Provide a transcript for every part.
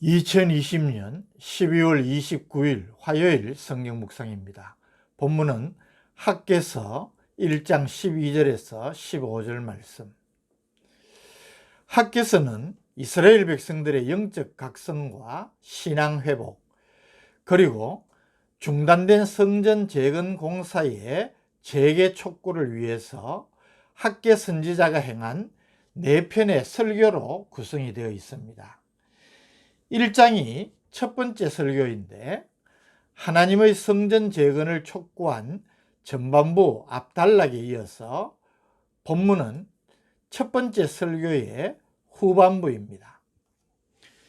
2020년 12월 29일 화요일 성경 묵상입니다. 본문은 학개서 1장 12절에서 15절 말씀. 학개서는 이스라엘 백성들의 영적 각성과 신앙 회복, 그리고 중단된 성전 재건 공사의 재개 촉구를 위해서 학개 선지자가 행한 4편의 설교로 구성이 되어 있습니다. 1장이 첫 번째 설교인데, 하나님의 성전 재건을 촉구한 전반부 앞단락에 이어서 본문은 첫 번째 설교의 후반부입니다.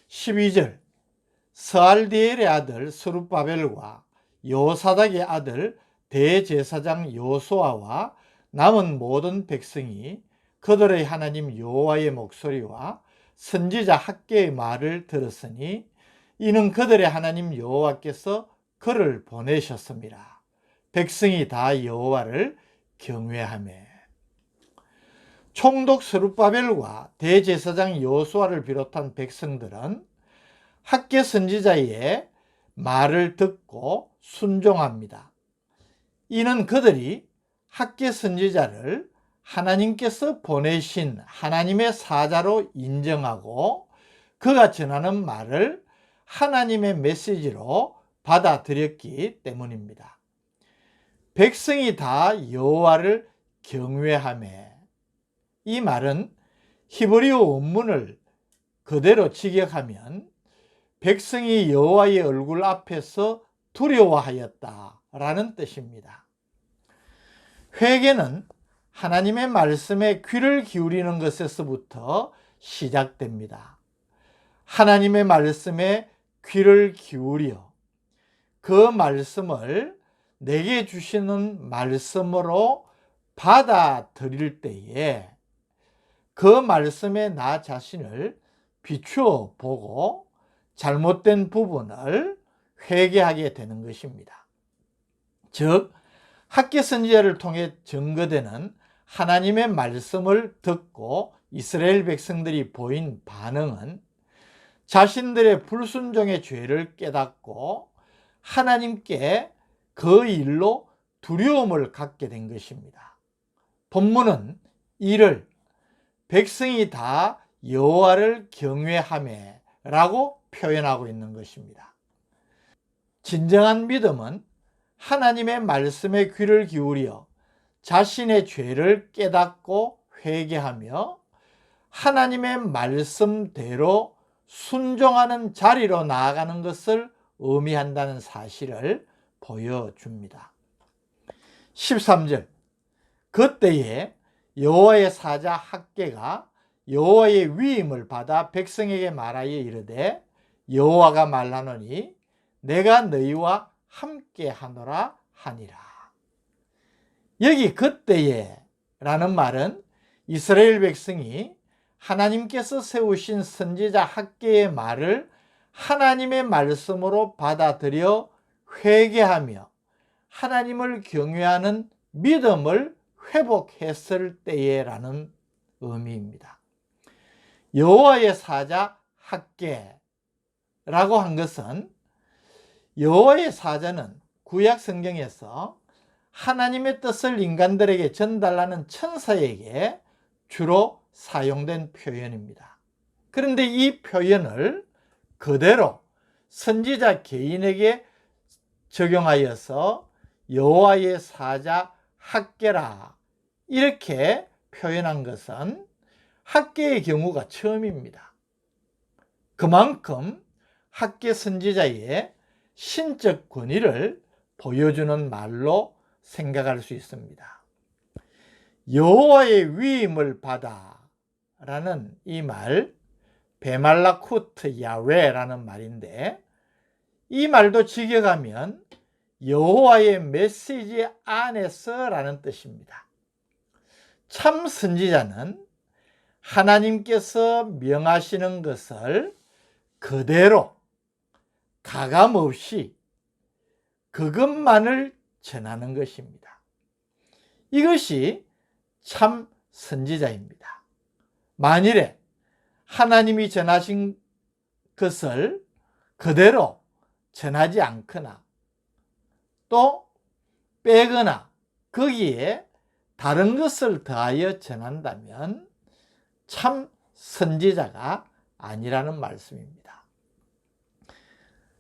12절, 스알디엘의 아들 스룹바벨과 요사닥의 아들 대제사장 요수아와 남은 모든 백성이 그들의 하나님 여호와의 목소리와 선지자 학개의 말을 들었으니 이는 그들의 하나님 여호와께서 그를 보내셨습니다. 백성이 다 여호와를 경외하매. 총독 스룹바벨과 대제사장 여호수아를 비롯한 백성들은 학개 선지자의 말을 듣고 순종합니다. 이는 그들이 학개 선지자를 하나님께서 보내신 하나님의 사자로 인정하고 그가 전하는 말을 하나님의 메시지로 받아들였기 때문입니다. 백성이 다 여호와를 경외하매. 이 말은 히브리어 원문을 그대로 직역하면 백성이 여호와의 얼굴 앞에서 두려워하였다라는 뜻입니다. 회개는 하나님의 말씀에 귀를 기울이는 것에서부터 시작됩니다. 하나님의 말씀에 귀를 기울여 그 말씀을 내게 주시는 말씀으로 받아들일 때에 그 말씀에 나 자신을 비추어 보고 잘못된 부분을 회개하게 되는 것입니다. 즉, 학개 선지자를 통해 증거되는 하나님의 말씀을 듣고 이스라엘 백성들이 보인 반응은 자신들의 불순종의 죄를 깨닫고 하나님께 그 일로 두려움을 갖게 된 것입니다. 본문은 이를 백성이 다 여호와를 경외하매 라고 표현하고 있는 것입니다. 진정한 믿음은 하나님의 말씀에 귀를 기울여 자신의 죄를 깨닫고 회개하며 하나님의 말씀대로 순종하는 자리로 나아가는 것을 의미한다는 사실을 보여줍니다. 13절, 그때에 여호와의 사자 학개가 여호와의 위임을 받아 백성에게 말하여 이르되 여호와가 말하노니 내가 너희와 함께 하노라 하니라. 여기 그때에 라는 말은 이스라엘 백성이 하나님께서 세우신 선지자 학개의 말을 하나님의 말씀으로 받아들여 회개하며 하나님을 경외하는 믿음을 회복했을 때에라는 의미입니다. 여호와의 사자 학개라고 한 것은 여호와의 사자는 구약 성경에서 하나님의 뜻을 인간들에게 전달하는 천사에게 주로 사용된 표현입니다. 그런데 이 표현을 그대로 선지자 개인에게 적용하여서 여호와의 사자 학개라 이렇게 표현한 것은 학개의 경우가 처음입니다. 그만큼 학개 선지자의 신적 권위를 보여주는 말로 생각할 수 있습니다. 여호와의 위임을 받아 라는 이 말, 베말라쿠트 야훼라는 말인데, 이 말도 직역하면 여호와의 메시지 안에서 라는 뜻입니다. 참 선지자는 하나님께서 명하시는 것을 그대로 가감없이 그것만을 전하는 것입니다. 이것이 참 선지자입니다. 만일에 하나님이 전하신 것을 그대로 전하지 않거나 또 빼거나 거기에 다른 것을 더하여 전한다면 참 선지자가 아니라는 말씀입니다.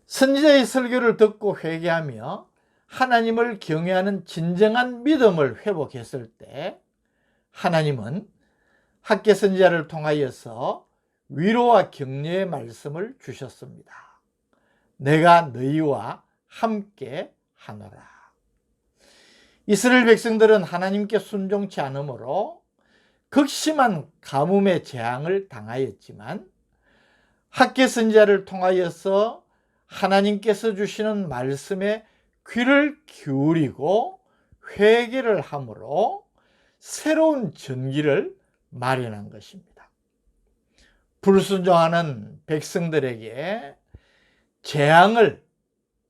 선지자의 설교를 듣고 회개하며 하나님을 경외하는 진정한 믿음을 회복했을 때 하나님은 학개 선지자를 통하여서 위로와 격려의 말씀을 주셨습니다. 내가 너희와 함께 하노라. 이스라엘 백성들은 하나님께 순종치 않으므로 극심한 가뭄의 재앙을 당하였지만 학개 선지자를 통하여서 하나님께서 주시는 말씀에 귀를 기울이고 회개를 함으로 새로운 전기를 마련한 것입니다. 불순종하는 백성들에게 재앙을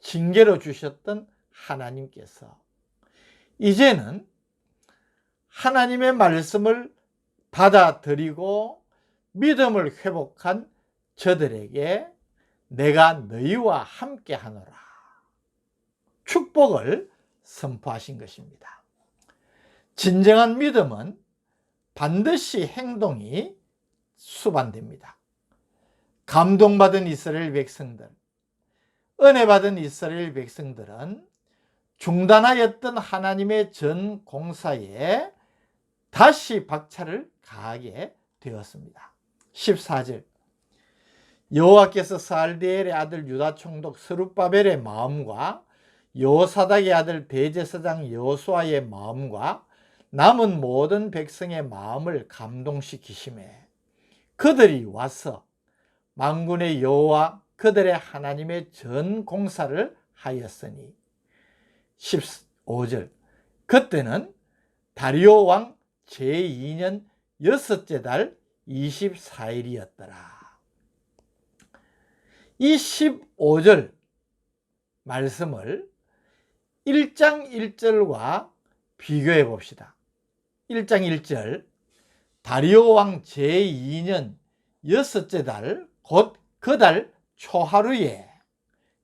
징계로 주셨던 하나님께서 이제는 하나님의 말씀을 받아들이고 믿음을 회복한 저들에게 내가 너희와 함께 하노라 축복을 선포하신 것입니다. 진정한 믿음은 반드시 행동이 수반됩니다. 감동받은 이스라엘 백성들, 은혜 받은 이스라엘 백성들은 중단하였던 하나님의 전 공사에 다시 박차를 가하게 되었습니다. 14절 여호와께서 살디엘의 아들 유다 총독 스룹바벨의 마음과 여호사닥의 아들 대제사장 여호수아의 마음과 남은 모든 백성의 마음을 감동시키시매 그들이 와서 만군의 여호와 그들의 하나님의 전 공사를 하였으니 15절 그때는 다리오 왕 제2년 여섯째 달 24일이었더라. 이 15절 말씀을 1장 1절과 비교해 봅시다. 1장 1절 다리오 왕 제2년 여섯째 달 곧 그 달 초하루에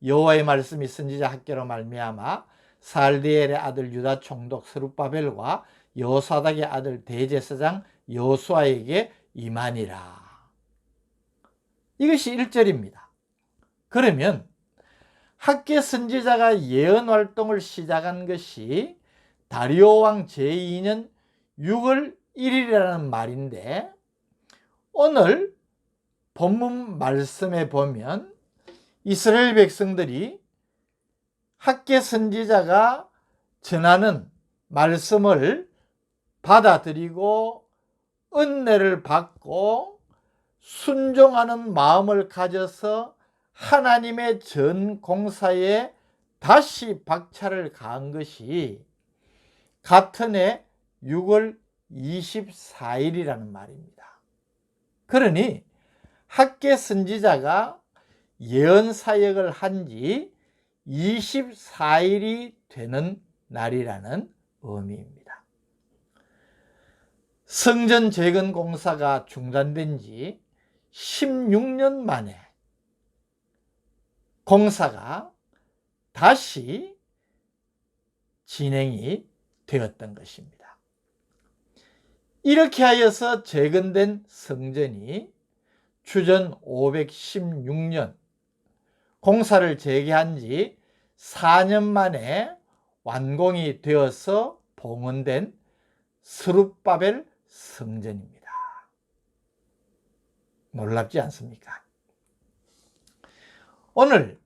여호와의 말씀이 선지자 학개로 말미암아 살디엘의 아들 유다 총독 스룹바벨과 여호사닥의 아들 대제사장 여호수아에게 임하니라. 이것이 1절입니다. 그러면 학개 선지자가 예언 활동을 시작한 것이 다리오 왕 제2년 6월 1일이라는 말인데 오늘 본문 말씀에 보면 이스라엘 백성들이 학개 선지자가 전하는 말씀을 받아들이고 은혜를 받고 순종하는 마음을 가져서 하나님의 전 공사에 다시 박차를 가한 것이 같은 해 6월 24일이라는 말입니다. 그러니 학개 선지자가 예언 사역을 한 지 24일이 되는 날이라는 의미입니다. 성전 재건 공사가 중단된 지 16년 만에 공사가 다시 진행이 되었던 것입니다. 이렇게 하여서 재건된 성전이 주전 516년 공사를 재개한 지 4년 만에 완공이 되어서 봉헌된 스룹바벨 성전입니다. 놀랍지 않습니까? 오늘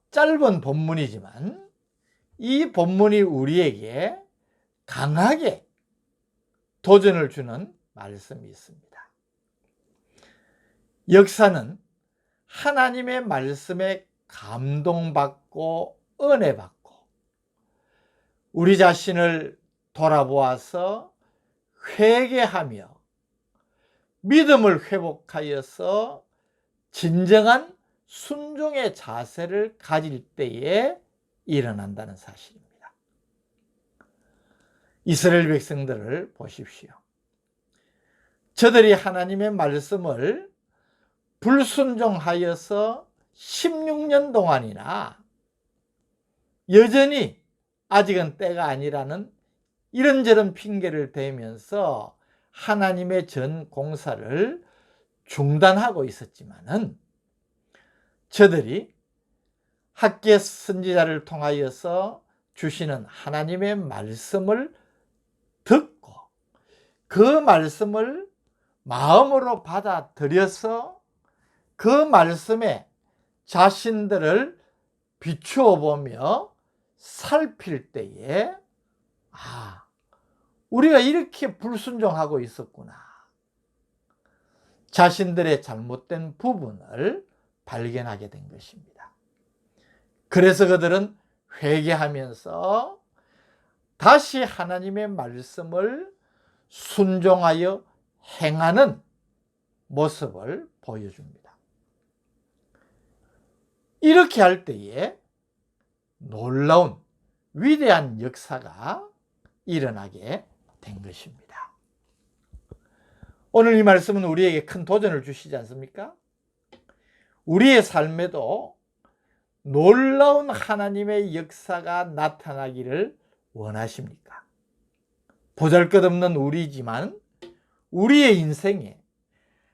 짧은 본문이지만 이 본문이 우리에게 강하게 도전을 주는 말씀이 있습니다. 역사는 하나님의 말씀에 감동받고 은혜받고 우리 자신을 돌아보아서 회개하며 믿음을 회복하여서 진정한 순종의 자세를 가질 때에 일어난다는 사실입니다. 이스라엘 백성들을 보십시오. 저들이 하나님의 말씀을 불순종하여서 16년 동안이나 여전히 아직은 때가 아니라는 이런저런 핑계를 대면서 하나님의 전 공사를 중단하고 있었지만은, 저들이 학개 선지자를 통하여서 주시는 하나님의 말씀을 듣고 그 말씀을 마음으로 받아들여서 그 말씀에 자신들을 비추어 보며 살필 때에, 우리가 이렇게 불순종하고 있었구나, 자신들의 잘못된 부분을 발견하게 된 것입니다. 그래서 그들은 회개하면서 다시 하나님의 말씀을 순종하여 행하는 모습을 보여줍니다. 이렇게 할 때에 놀라운 위대한 역사가 일어나게 된 것입니다. 오늘 이 말씀은 우리에게 큰 도전을 주시지 않습니까? 우리의 삶에도 놀라운 하나님의 역사가 나타나기를 원하십니까? 보잘것없는 우리지만 우리의 인생에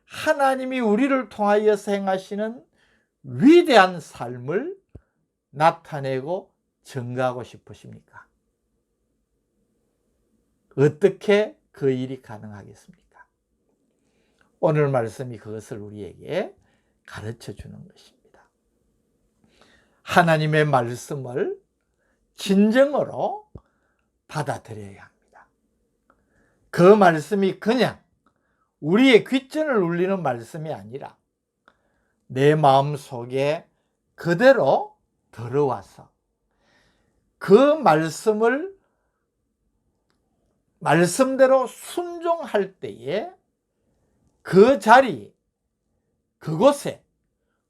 하나님이 우리를 통하여서 행하시는 위대한 삶을 나타내고 증거하고 싶으십니까? 어떻게 그 일이 가능하겠습니까? 오늘 말씀이 그것을 우리에게 가르쳐 주는 것입니다. 하나님의 말씀을 진정으로 받아들여야 합니다. 그 말씀이 그냥 우리의 귓전을 울리는 말씀이 아니라 내 마음 속에 그대로 들어와서 그 말씀대로 순종할 때에 그 자리, 그곳에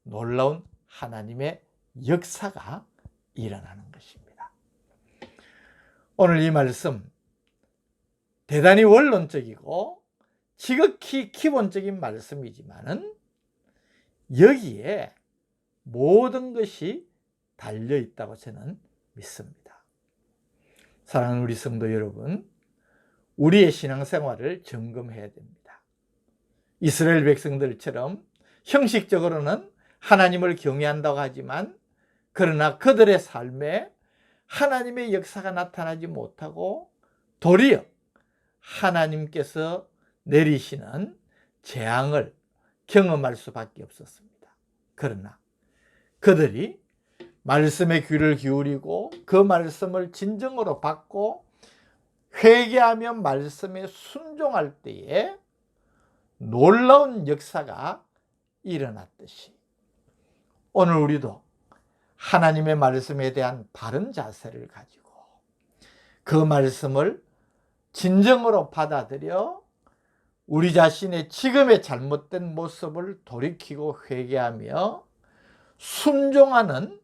놀라운 하나님의 역사가 일어나는 것입니다. 오늘 이 말씀 대단히 원론적이고 지극히 기본적인 말씀이지만은 여기에 모든 것이 달려 있다고 저는 믿습니다. 사랑하는 우리 성도 여러분, 우리의 신앙생활을 점검해야 됩니다. 이스라엘 백성들처럼 형식적으로는 하나님을 경외한다고 하지만, 그러나 그들의 삶에 하나님의 역사가 나타나지 못하고 도리어 하나님께서 내리시는 재앙을 경험할 수밖에 없었습니다. 그러나 그들이 말씀에 귀를 기울이고 그 말씀을 진정으로 받고 회개하며 말씀에 순종할 때에 놀라운 역사가 일어났듯이, 오늘 우리도 하나님의 말씀에 대한 바른 자세를 가지고 그 말씀을 진정으로 받아들여 우리 자신의 지금의 잘못된 모습을 돌이키고 회개하며 순종하는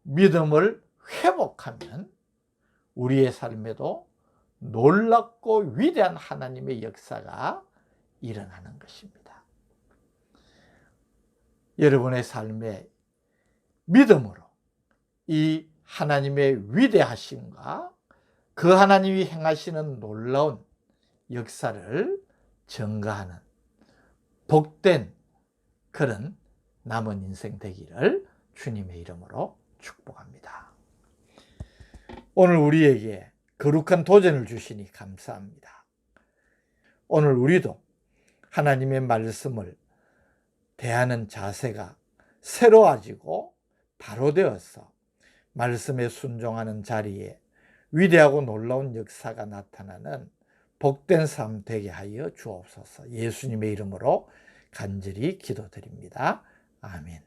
믿음을 회복하면 우리의 삶에도 놀랍고 위대한 하나님의 역사가 일어나는 것입니다. 여러분의 삶에 믿음으로 이 하나님의 위대하심과 그 하나님이 행하시는 놀라운 역사를 증거하는 복된 그런 남은 인생 되기를 주님의 이름으로 축복합니다. 오늘 우리에게 거룩한 도전을 주시니 감사합니다. 오늘 우리도 하나님의 말씀을 대하는 자세가 새로워지고 바로 되어서 말씀에 순종하는 자리에 위대하고 놀라운 역사가 나타나는 복된 삶 되게 하여 주옵소서. 예수님의 이름으로 간절히 기도드립니다. 아멘.